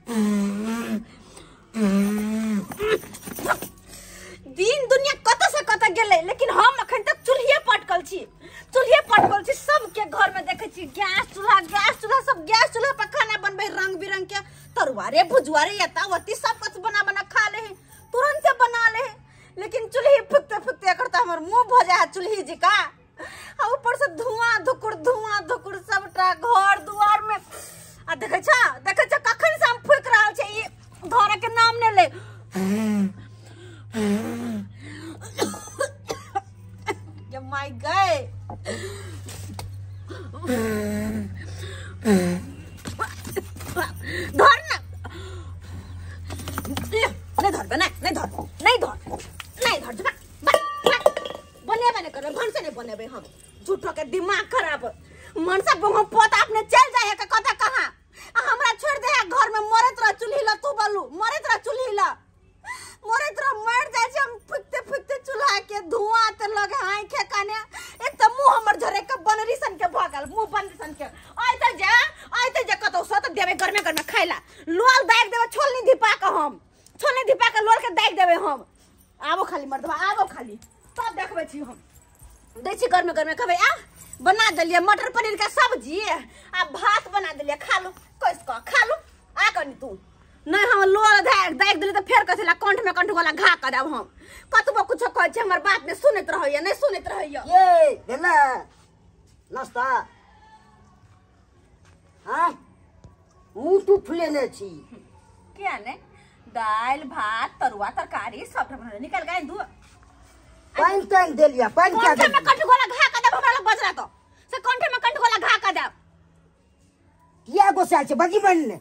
दिन दुनिया कत से कत गेले, लेकिन हम अखन तक चूल्हे पटकल छी। सबके घर में देखे छी गैस चूल्हा सब गैस चूल्हा पर खाना बनबे, रंग बिरंग के तरुआरे भुजुआरे यतावती सब कुछ बना बना खा ले, तुरंत बना ले। लेकिन चूल्ही फुकते फुकते करता हमर मुंह भ जाए चूल्ही जी का। ऊपर से धुआं धुकुर सबटा घर दुआर में आ देखे छ कखन से हम फूक रहल छै, ई घर के नाम ने ले। ये माय गए धर ना, नहीं धर बने कर भन से नहीं बनेबे हम। झूठो के दिमाग खराब मन से पोता अपने चल जाए के कथा कहां हमरा छोड़ दे घर में मरत रह चूल्ही ला। तू बोलू मरत रह चूल्ही ला, मरत रह मर जाए छै। हम फुकते चूल्हा के धुआं त लगे आंखे काने। एक त मुंह हमर झरे के बनरी सन के भगल, मुंह बंद सन के आइते जे कतो सत देबे घर में खाइला। लोल दाग देबे छोलनी धिपा के लोल के दाग देबे हम। आबो खाली मर्दवा आबो खाली तब देखबे छी हम दै छी घर में कहबे आ बना देलिए मटर पनीर का सब्जी आ भात बना देलिए, खा लो कैस क खा लो। आ कनी तू नहीं हम लोल दाग देली त फेर कथला कंठ में कंठ वाला घा कर देब हम। कतबो कुछ कहै छै हमर बात ने सुनैत रहैया, नहीं सुनैत रहैया। ये भेला नाश्ता हां मुंह तू फुलेने छी क्या ने दाल भात तरुआ तरकारी सब बना निकल गए दू पानी तक दे लिया। पानी क्या दे कंठ में कंठ वाला घा कर देब हमरा बजरा तो से कंठ में कंठ वाला घा कर देब। किया गोसा छै बगी बनने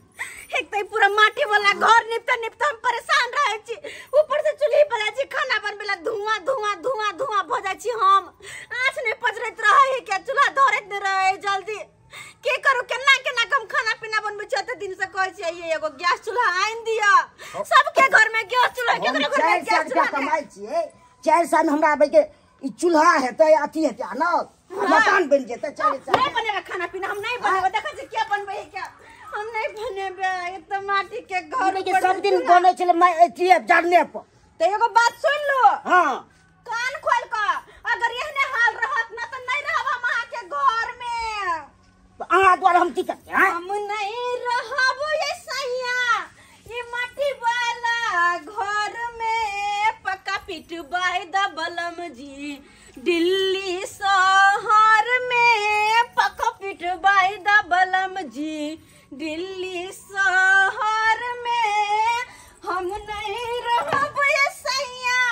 एक तो पूरा माटी वाला घर निपता हम परेशान रहे छी। ऊपर से चूल्ही पर जाय छी खाना बनबेला धुआं भ जाय छी। हम आंच नहीं पजरत रहे के चूल्हा धरत नहीं रहे जल्दी के करू केना कम खाना पीना बनबे छ। त दिन से कहै छी ये एगो गैस चूल्हा आइन दिया। सबके घर में गैस चूल्हा केकरो घर में गैस चूल्हा कमाई छी 4 साल में हमरा आबे के ई चूल्हा हेतै अथी हेतै न मकान बन जेतै। 4 साल नहीं बनेबे खाना पीना हम नहीं बनेबे। देखै छी क्या बनबे क्या हम नहीं बनेबे। एक तो माटी के घर के सब दिन बने छले मैं एतिए जानने पर। तो एगो बात सुन लो हां कान खोल का, अगर यहने हाल रहत ना तो नहीं रहब हम अहाँ के घर में। तो अहाँ द्वारा हम की करते हैं? हम नहीं रहब ये सैया ये माटी वाला घर में पक्का पिटवाई द बलम जी। दिल्ली शहर में पक्का पिटवाई द बलम जी। दिल्ली शहर में हम नहीं रहब ये सैया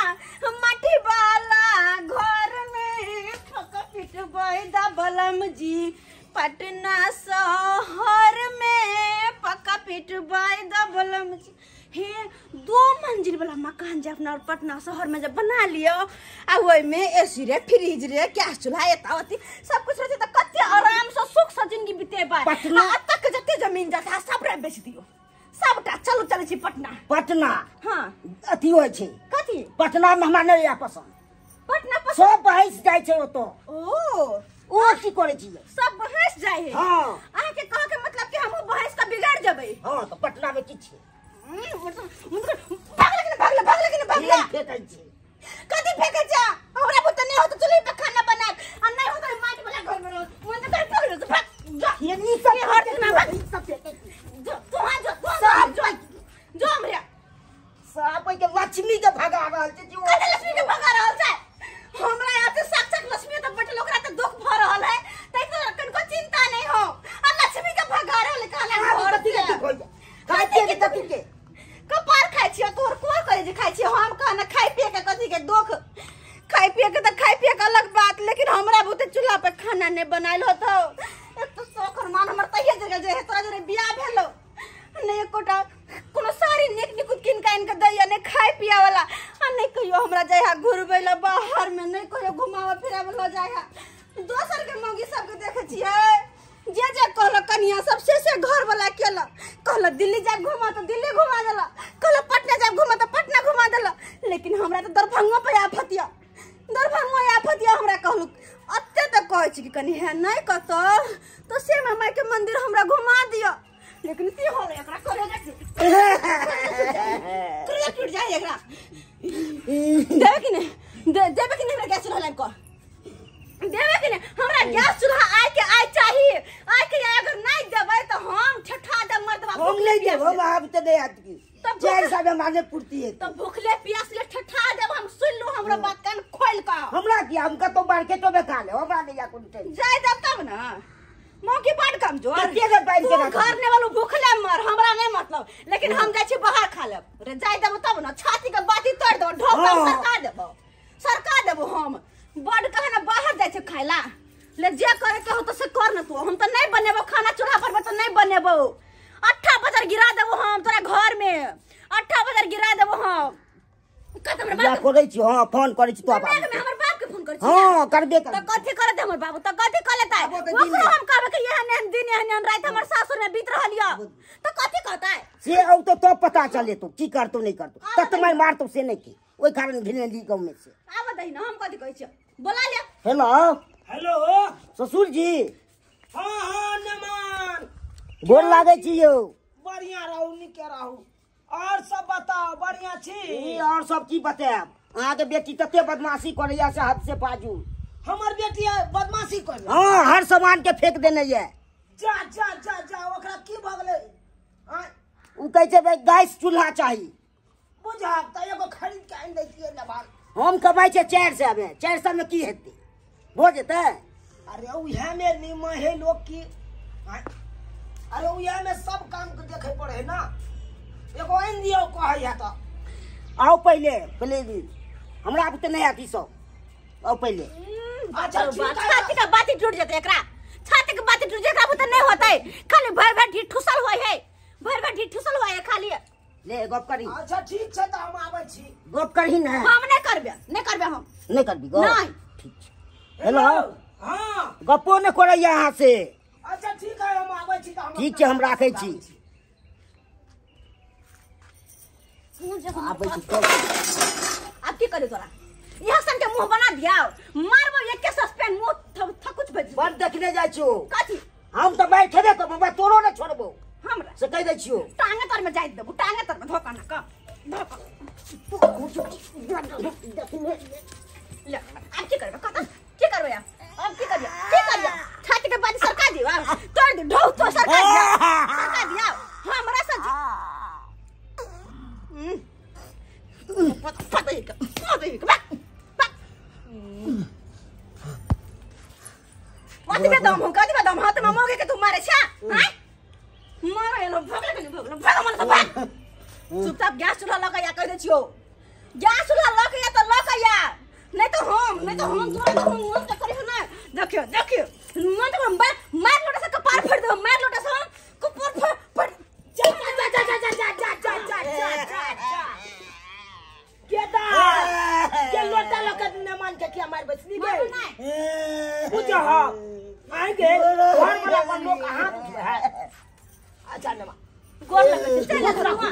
माटी वाला घर में पक्का पिटवाई द बलम जी। पटना शहर में पक्का पिटवाई द बलम जी। हे 2 मंजिल वाला मकान जब अपना पटना शहर में जब बना लियो आ ओइ में एसी रे फ्रिज रे गैस चूल्हा एतावती सब कुछ रहते त कते आराम से सुख से जिंदगी बितेबा। पटना तक जते जमीन जथा सब रे बेच दियो सबटा। चलो छी पटना हां अथी होय छै कथी पटना में हमरा नहीं पसंद। पटना पसंद सब भैंस जाय छै ओतो। ओ की करे छी सब भैंस जाय है। हां अहाँ के कह के मतलब कि हम भैंस का बिगाड़ जबै। हां तो पटना में की छै भागले कथी फेंकै छ हमरा बुत नहीं हो तो चूल्ही पे खाना बना आ नहीं हो तो माटी वाला घर में रहो मन तो पकड़ तो भाग ये नी सब हट में भाग सब जो हमरे सब के लक्ष्मी के भगा रहल छै जो कते लक्ष्मी के भगा रहल छै। हमरा यहाँ से साक्षात लक्ष्मी तो बैठल ओकरा तो दुख भ रहल है तै तो कनको चिंता नहीं हो आ लक्ष्मी के भगा रहल काला घर के कथी के कपार खाइ छियो तोर कोर करे जे खाइ छियो। हम कहना खाइ पिए के कथी के दुख खाइ पिए के अलग बात, लेकिन हमरा बुते चूल्हा पे खाना नहीं बनाइल होतो। एक तो सोखर मान हमर तइये जगह जे है तोरा जरे बियाह भेलो नहीं एकोटा कोनो साड़ी निक किन का इनका दैया नहीं खाइ पिया वाला आ नहीं कहियो हमरा जाय घुरबैला बाहर में नहीं कहियो घुमावा फिरावा ल जाय। दोसर के मौगी सब के देखे छियै जे कहल कनिया सब से घर वाला केला कहल दिल्ली जाब घुमा तो दिल्ली घुमा देला, कहल पटना जाब घुमा तो पटना घुमा देला। लेकिन हमरा तो दरभंगा पे आफतिया हमरा कहलु अत्ते तक कहै छी कि कनी है नहीं कतो तो से मामा के मंदिर हमरा घुमा दियो। लेकिन की होले एकरा करे जाय चाहिए एकरा देवे कि नहीं देवे कि नहीं हमरा गैस चूल्हा लाइब को देवे कि नहीं हमरा गैस चूल्हा आए के आए चाहिए आए के अगर नहीं देबै तो हम ठठा दे मर्दवा हम नहीं देब हम आप तो दे आत की चार साल में माने पूर्ति है तो भूखले प्यासले ठठा देब हम सुन लो हमरा बात कान खोल का हमरा की हमका तो मार्केटो में खा ले हमरा नहीं जा कोन टेंशन जाय देब तब ना मौकी बात कमजोर कते के पाइन के घर ने वाला भूखले मर हमरा नहीं मतलब लेकिन हम जाय छी बाहर खा लेब रे जाय देब तब ना छाती के बाती तोड़ दो ढोका सरका देब हम बड़ कहे ना बाहर जाय छै खाइला ले जे करे के हो तो से कर न तू हम तो नहीं बनेबो खाना चूल्हा पर तो नहीं बनेबो 8 बजे गिरा देबो हम तोरा घर में 8 बजे गिरा देबो हम कत हमर बाप करै छी हां फोन करै छी तो बाप में हमर बाप के फोन करै छी हां करबे कर तो कथि करे दे हमर बाबू तो कथि कर लेता है ओकरो हम कहबे कि यह दिन यह रात हमर सासुर में बीत रहलियो तो कथि कहता है से औ तो पता चले तो की करतो नहीं करतो तत मैं मार तो से नहीं की ओई कारण घिने ली गांव में से आब दही ना हम कथि कहै छी बोला ले हेलो हेलो ससुर जी हाँ हाँ नमन गोर लागे छी यौ बढ़िया रहू निके रहू और सब बताओ बढ़िया छी और सब की बताएब अहाँ के बेटी तते बदमाशी करैया से हद से पाजू हमर बेटी बदमाशी कर हां हर सामान के फेंक देने ये जा जा जा जा ओकरा की भ गेलै उ कहै छै भाई गैस चूल्हा चाहिए बुझा त एगो खरीद के आनि दैतियै नबान हम कमाई छै 400 में 400 में की हेतै हो जेतै अरे उहे में निमन है लोग की अरे उहे में सब काम के देखे पड़े है ना एगो आनि दियो कहै है त आओ पहले हमरा अब तो नहीं आती सब आओ पहले अच्छा ठीक है छाती का बाती टूट जाते एकरा छाती का बाती टूट जाता तो नहीं होता है खाली भर भर ढीठ ठुसल हुआ है भर भर ढीठ ठुसल हुआ है खाली ले गप करी अच्छा ठीक छै त हम आबै छी गप करही ना हम नहीं करबे हम नहीं करबी गप नहीं ठीक छै हेलो हाँ गप्पो न करे यहाँ से अच्छा ठीक है हम आबै छी त हम ठीक छै हम राखै छी आबै छी अब की करे तोरा यह सन के मुंह बना दिया मारबो एक के सस्पेंड मुंह थकुच भज बड़ देखने जाय छियो कथि हम तो बैठबे करबो मैं तोरो न छोड़बो हमरा से कह दै छियो टांगे तर में जाय देबो टांगे तर में धोका न का धोका ले अब की करबे कत की करबे अब की करबे छाती के बात सरकार दियो तोड़ दे ढो तो सरकार दिया हमरा से कति बदम हाथ में मोगे के तू मारे छा हैं मारे लो भगले मन सब चुपचाप गैस चूल्हा लगाया कह दे छियो गैस चूल्हा लगाया तो लगाया नहीं तो हम तोरा तो हम तो करी ना देखियो मन तो मार लोटा से कपार फाड़ दे मार लोटा से कपार फाड़ के लोटा लकत न मान के क्या मार बसनी बे बुझा आएंगे घर वाला अपन लोग हाथ उठे है अच्छा नमा गोल लगे चल रहा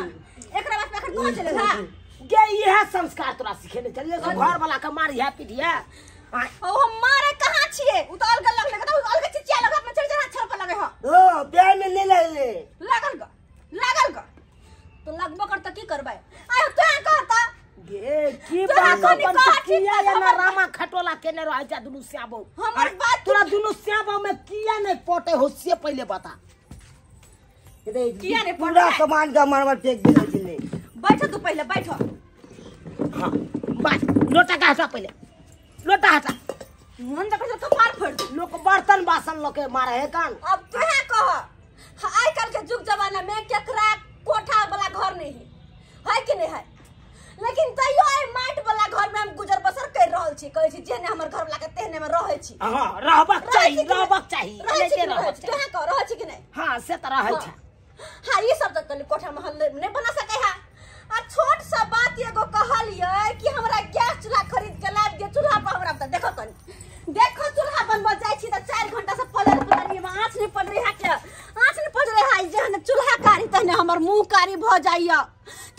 एकरा बात में कौन चलेगा के यह संस्कार तोरा सिखेने चलिए घर वाला के मार है पिटिया ओ हम मारे कहां छिए उताल के लग लगा उताल के चिचिया लगा में चढ़ जा छड़ पर लगे हो ओ प्यार में नहीं लगले लागल का तो लगबो कर त की करबे आय तो कहता गे की बात अपन किया या ना रामा खटोला केने रह जा दुनु श्याबो हमर बात तोरा दुनु श्याबो में किया नहीं पोटे हो से पहले बता किया नहीं पूरा सामान का मारवा फेंक दिले बैठो तू पहले बैठो हां बस लोटा का हटा पहले लोटा हटा मन तक तो कपार फड़ लोग बर्तन बासन लोके मारे है कान अब तू है कह आय काल के जुग जमाना में केकरा कोठा वाला घर नहीं है कि नहीं है लेकिन तैयो आई माट वाला घर में हम गुजर बसर कर रहल छी कहै छी जेने हमर घर वाला के तेहने में रहै छी हां रहबक चाहिए लेके रहबक तू है कह रहै छी कि नहीं हां से त रहै छै हां ये सब तक कोठा महल नहीं बना सके है आ छोट सा बात एगो कहलिए कि हमरा गैस चूल्हा खरीद के लाब दे चूल्हा पर हमरा त देखो चूल्हा बनबो जाय छी त 4 घंटा से पलर पलर में आंच नहीं पड़ रही है क्या आंच नहीं पड़ रही है जहन चूल्हा कारी तहने हमर मुंह कारी भ जाइया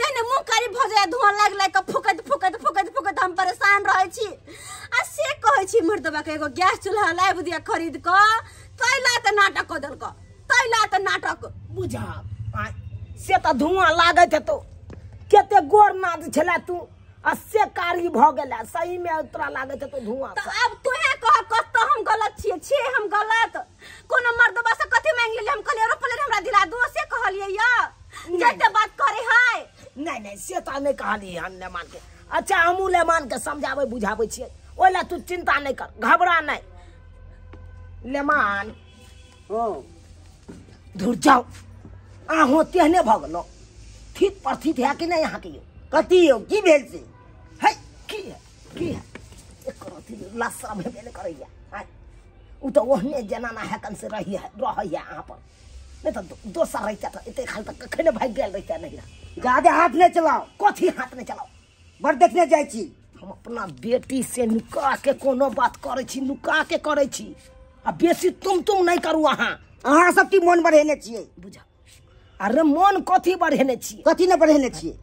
तहने मुंह कारी भ जाय धुआं लाग के फुकत हम परेशान रहै छी आ से कहै छी मर्दबा के एगो गैस चूल्हा लाब दिया खरीद क तैला त नाटक क देलक तैला त नाटक बुझा से त धुआं लागत है तो के एते गोर नाद छला तू अस्से कारी भ गेला सही में तोरा लागे त तो धुआं तो अब तोहे कह कत हम गलत छिए हम गलत कोनो मर्दबा से कथि मांग लेले हम कहलिए रोपले हमरा दिला दो से कहलिए या जते बात करे है नहीं से त नहीं कहली हम ने मान के अच्छा हमू ले मान के समझावे बुझावे छिए ओला तू चिंता नहीं कर घबरा नहीं ले मान दूर जाओ आहो तेहने भ गेलो ठीक प्रथित है कि नहीं यहाँ के यो कथी हो की भेल से है की है एकरो अथी लसरा भेबे करैया हाय उ तो ओहने जना ना हैकन से रही है यहाँ पर नहीं तो दोसर रहता तो इतने खाल तक कखने भाग गेल रहता नहीं ज्यादा हाथ नहीं चलाओ कथी हाथ नहीं चलाओ बड़ देखने जाय छी हम अपना बेटी से नुका के कोनो बात करे छी नुका के करे छी आ बेसी तुम नहीं करू अहाँ सब की मन बढ़ेने छियै बुझा अरे मन कथी बढ़ेने छियै कथी न बढ़ेने छियै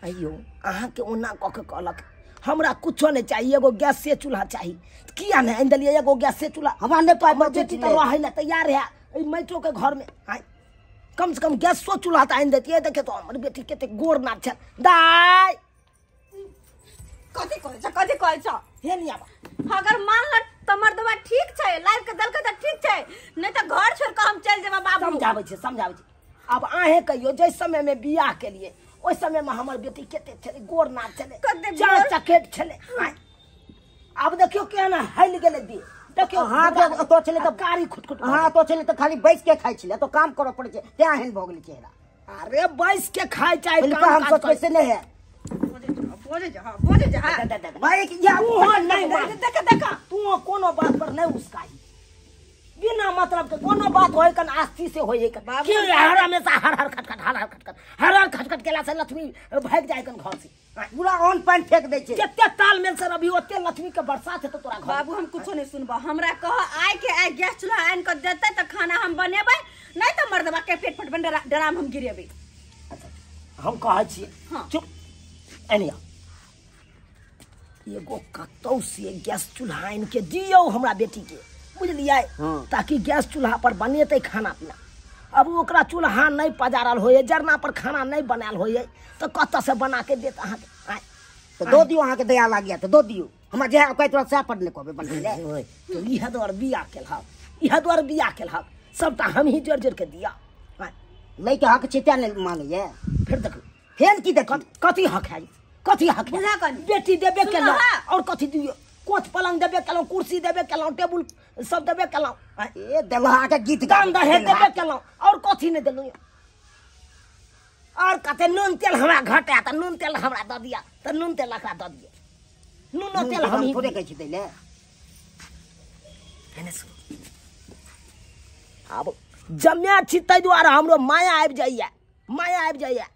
अयो अहाँ के ओना क के कहलक हमरा कुछो नहीं चाहिए एगो गैस से चूल्हा चाहिए किया नहीं आन दिलिए एगो गैस से चूल्हा हमरा ने पाए बेटी तो रहे ना तैयार है मैटो के घर में आय कम से कम गैस सो चूल्हा आन देती देखे तो हमर बेटी केते गोर नाच छ दाई कथि कहै छ हे नहीं आबा अगर मान ल त मर्दबा ठीक छै लाइफ के दल के त ठीक छै नहीं त घर छोड़ के हम चल जेबा बाबू समझावे छै अब आहे कहियो जै समय में बियाह के लिए ओइ समय में हमर बेटी केते छले गोर नाच छले चार चकेट छले अब देखियो केना हल गेले दी देखियो हां तो छले तो कारी खुटखुट हां तो छले तो खाली बैस के खाइ छले तो काम करे पड़े छै त्या हेन भ गेल चेहरा अरे बैस के खाइ चाहे काम हम सोच वैसे नहीं है बोले जा भाई या वो नहीं देखा तू कोनो बात पर नहीं उसकाई बिना मतलब के कोनो बात होय कन आस्ती से होय कन कि हर हमेशा हर खटखट केला से लक्ष्मी भाग जाय कन घर से पूरा ऑन पानी फेंक दे छै केते तालमेल से अभी ओते लक्ष्मी के बरसात है तो तोरा घर बाबू हम कुछो नहीं सुनबा हमरा कह आय के आय गैस चूल्हा आन के देते त खाना हम बनेबै नहीं त मर्दबा के पेट फट बन डराम हम गिरेबै अच्छा हम कहै छी चुप एनिया एगो कतौ से गैस चूल्हा आन के दियो हमरा बेटी के बुझलिए ताकि गैस चूल्हा पर बनेते खाना पीना अब ओकरा चूल्हा नहीं पजारल होए जरना पर खाना नहीं बनाल होए तो कत से बना के देत अहाँ के तो दो दियो अहाँ के दया लाग गया तो दो दियो हमरा जे कोई तोरा सा पर ने कहबे बन ले तो इहा द्वार बिया केलहक सबटा हम ही जोर के दिया नहीं के हक चिता नहीं मांगे फिर देखो फेन की देख कथी हक है बेटी देबे केलो और कथी दियो कोच पलंग देबे केलो कुर्सी देबे केलो टेबुल सब देबे केलो ए दलहा के गीत गान दहे देबे केलो और कथी नहीं देलु और कते नून तेल हमरा घटा त नून तेल हमरा द दिया त नून तेल लखा द दिए नून तेल हम थोड़े कहै छी दैले एने सुन अब जम्या छी तै द्वारा हमरो माया आबि जाइए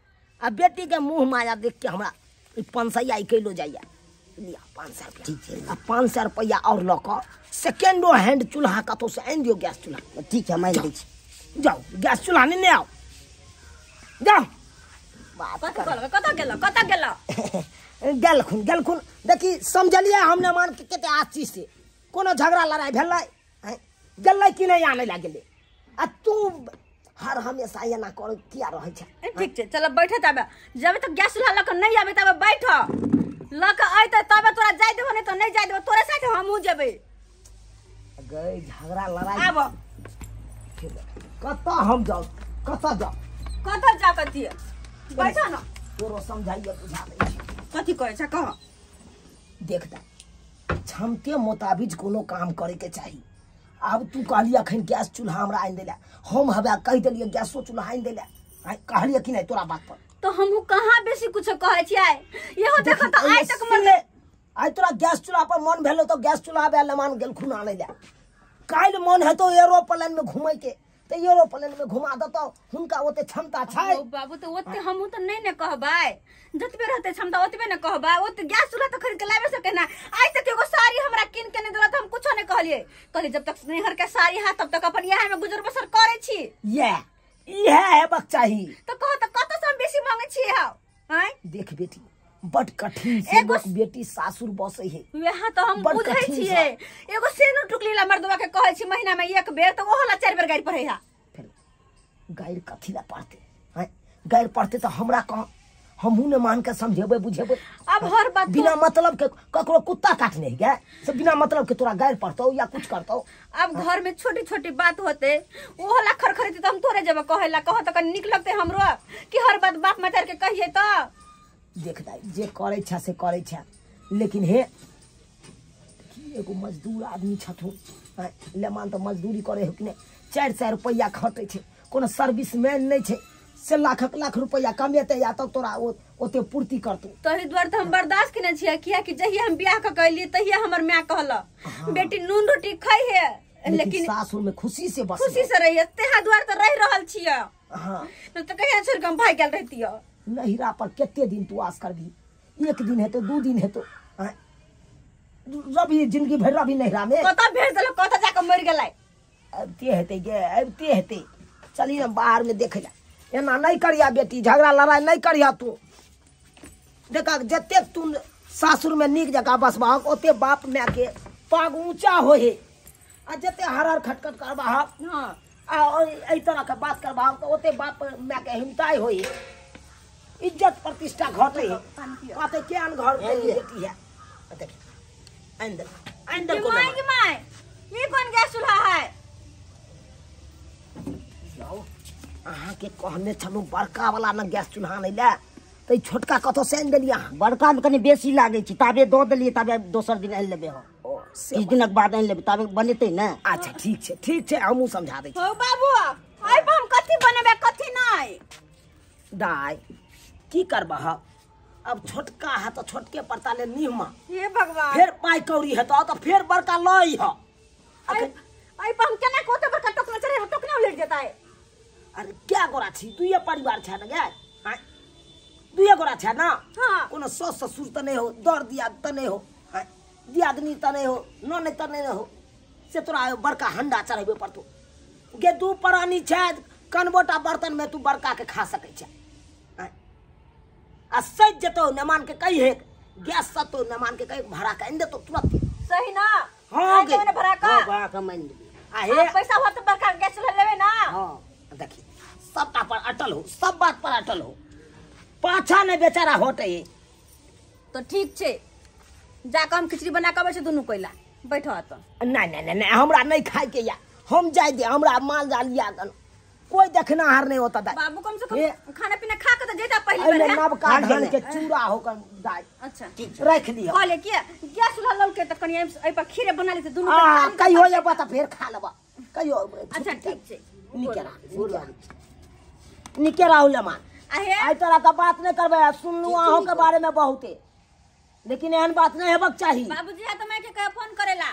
आ बेटी के मुंह माया देख के हमरा ई 500 किलो जाइए लिया 500 रुपया ठीक है 500 रुपया और लक सेकेंडो हैंड चूल्हा कतौ से आन दियो गैस चूल्हा ठीक है मान दै छी जाओ गैस चूल्हा नहीं आओ जाओ कत गेल गेलखुन देखी समझलिए हमने मान के केते आची से कोनो झगड़ा लड़ाई भेलै गेलै कि नहीं आने लागले आ तू हर हमेशा एना कर किया रहे छै ठीक छै चल बैठे तबे जब तक गैस चूल्हा लक नहीं आबे तबे बैठ लक आइते तबे तोरा जाय देबो नहीं तो नहीं जाय देबो तोरे साथे हमहू जेबै गई झगड़ा लड़ाई आब कत हम जाओ कत जा कथी बैठा ना तोरो समझाइए बुझा दै छी कथी कहै छ कह देख क्षमते मुताबिक कोनो काम करे के चाहिए अब तू कहलिए अखन गैस चूल्हा हमरा आन देला हम हवा कह दिलिए गैसो चूल्हा आन देला कहलिए कि नहीं तोरा बात पर तो हमहू कहाँ बेसी कुछ कहै छियै इहो देख त आइ तक मन आइ तोरा गैस चूल्हा पर मन भेलो तो गैस चूल्हा बेला मान गेलखुन आनै ला काल मन हेतो एरोप्लेन में घुमै के तो एरोप्लेन में घुमा दतो हुनका ओते क्षमता छै बाबू तो ओते हमहू तो नहीं ने कहबै जतबे रहते क्षमता ओतबे ने कहबै ओते गैस चूल्हा तो खरीद के लाबे सके ना आज तक एगो साड़ी हमरा किन के नहीं देलत हम कुछो नहीं कहलिए जब तक नैहर के साड़ी है तब तक अपन यहां में गुजर बसर करे छी ये है बक चाहिए तो कह त कत से हम बेसी मांगे छी हां देख बेटी बड कठिन से लोग बेटी सासुर बसै है यहाँ तो हम बुझै छियै एगो सेनु टुकली ला मर्दवा के कहै छी महीना में एक बेर तो ओहो ला 4 बेर गाड़ी पढ़ै हा फिर गाड़ी कथी ला पढ़ते हैं गाड़ी पढ़ते तो हमरा कह हमहू ने मान के समझेबे बुझेबे। अब हर बात बिना मतलब के ककरो कुत्ता काटने गए से बिना मतलब के तोरा गायर पड़तो या कुछ करतो। अब घर में छोटी छोटी बात होते वो होला खरखरी तो हम तोरे जब कहेला कहो तो निक लगते हमरो कि हर बात बाप मातार के कहिए तो देख दाई जे करे छा से करे छा, लेकिन हे एगो मजदूर आदमी छथुन ले मान तो मजदूरी करे हो कि नहीं 400 रुपया खटे छे, कोनो सर्विसमैन नहीं छे से लाख रुपया कमेते या तो तोरा ओते पूर्ति करतू। तही द्वार तो हम बर्दाश्त के छिया किया कि जहिया हम ब्याह के कैली तहिया हमर मां कहला बेटी नून रोटी खाई है लेकिन सासुर में खुशी से बस खुशी से रही तेहा द्वार तो रह रहल छिया। हां तो कहिया छोड़ के हम भाग गेल रहती है नहिरा पर केते दिन तू आस करबी, एक दिन हेतो 2 दिन हेतो रवि जिंदगी भर रवि नहिरा में कता भेज देलो कता जाके मर गेलै अब ते हेते चली ना बाहर में देख जा एना नहीं करिया बेटी, झगड़ा लड़ाई नहीं करिया तू। देखा जते तू सासुर में नीक जगह बसबा ओते बाप माय के पाग ऊंचा हो है आ जते हर खटखट करबा हां आ एई तरह के बात करबा तो ओते बाप माय के हिमताई हो है, इज्जत प्रतिष्ठा घटे है। कहते केन घर के बेटी है देख अंदर को माय ये कौन गैस चूल्हा है अहाँ के कहने छलु बड़का वाला न गैस चूल्हा नहीं ले तो छोटका कतो से आनि देलिया। बड़का में कनी बेसी लागे छी ताबे दो देलिए ताबे दोसर दिन आनि लेबे हो 30 दिनक बाद आनि लेबे ताबे बनेते ना। अच्छा ठीक छे हमहू समझा दे छी। हो बाबू आइ हम कथि बनेबे कथि नहीं दाई की करबा अब छोटका है तो छोटके पड़ता ले निहमा हे भगवान फिर पाई कौड़ी है तो फिर बड़का लई है। आइ हम केना कोते बड़का टोकना चढ़े टोकना उलट जाता है। अरे क्या गोरा छी दुइये परिवार छे न गे हां दुइये गोरा छे ना हां कोनो सास ससुर त नहीं हो दर दिया त नहीं हो दियादनी त नहीं हो नने त नहीं हो से तोरा बड़का हंडा चढ़ेबे पड़तो गे दू प्राणी छे कनबोटा बर्तन में तू बड़का के खा सकै छे आ सज जतो न मान के कहिए गैस सतो न मान के कहि भाड़ा के दे तो तुरंत सही ना हां गे मैंने भरा का बड़ा कमाइन देबे आ हे पैसा हो तो बड़का गैस चूल्हा लेबे ना। हां देखी सबटा पर अटल हो, सब बात पर अटल हो, पाछा नहीं बेचारा होते तो ठीक छे जाके हम खिचड़ी बना के आबै दुनू कोइला बैठो तो नहीं हमरा नहीं खाए के या हम जाय दे हमरा माल जाल या कोई देखना हार नहीं होता दाई बाबू कम से कम खाना पीना खा के तो जेता पहली बार नव का धान के चूड़ा होकर दाई अच्छा ठीक रख लियो खा ले के गैस चूल्हा लल के त कनी ए पर खीरे बना ले दुनू कहियो ये बात फिर खा लेबा कहियो। अच्छा ठीक छे निकेरा उलेमान आहे आई तरह का बात नहीं करबे सुनलू अहों के बारे में बहुते लेकिन एहन बात नहीं हेबक चाहिए। बाबूजी है तो मैं के फोन करेला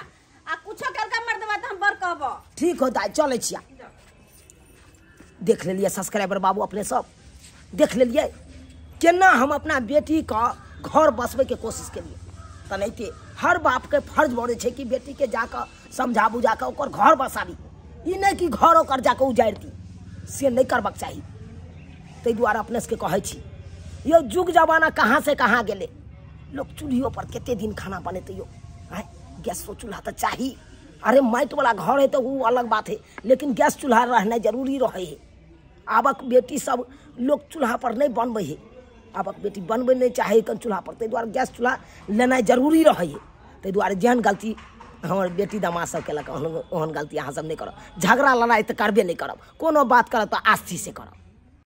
आ कुछो करके मर देबा त हम बर कहबो ठीक हो दाई चले छिया देख लेलिए सब्सक्राइबर बाबू अपने सब देख लेलिए केना हम अपना बेटी का घर बसबे के कोशिश के लिए तनैते हर बाप के फर्ज बने छे कि बेटी के जाकर समझा बुझा के ओकर घर बसाबी ई नहीं कि घर ओकर जाकर उजाड़ दी से नहीं करबाक चाहिए। तै द्वारा अपने से कहे छी यो जुग जमाना कहाँ से कहाँ गेले लोग चूल्हियों पर केते दिन खाना बनेते यो गैस चूल्हा तो चाहिए। अरे माइट वाला घर है तो वो अलग बात है लेकिन गैस चूल्हा रहना जरूरी रहे है। आबक बेटी सब लोग चूल्हा पर नहीं बनबे है, आबक बेटी बनबे नहीं चाहे कन चूल्हा पर तै द्वारा गैस चूल्हा लेना जरूरी रहे है। तै द्वारा जेहन गलती हमार बेटी दामाद सब केलक ओहन गलती अहाँ सब नहीं करब, झगड़ा लड़ाई तो करबे नहीं करब, कोनो बात करब तो आस्ती से करब।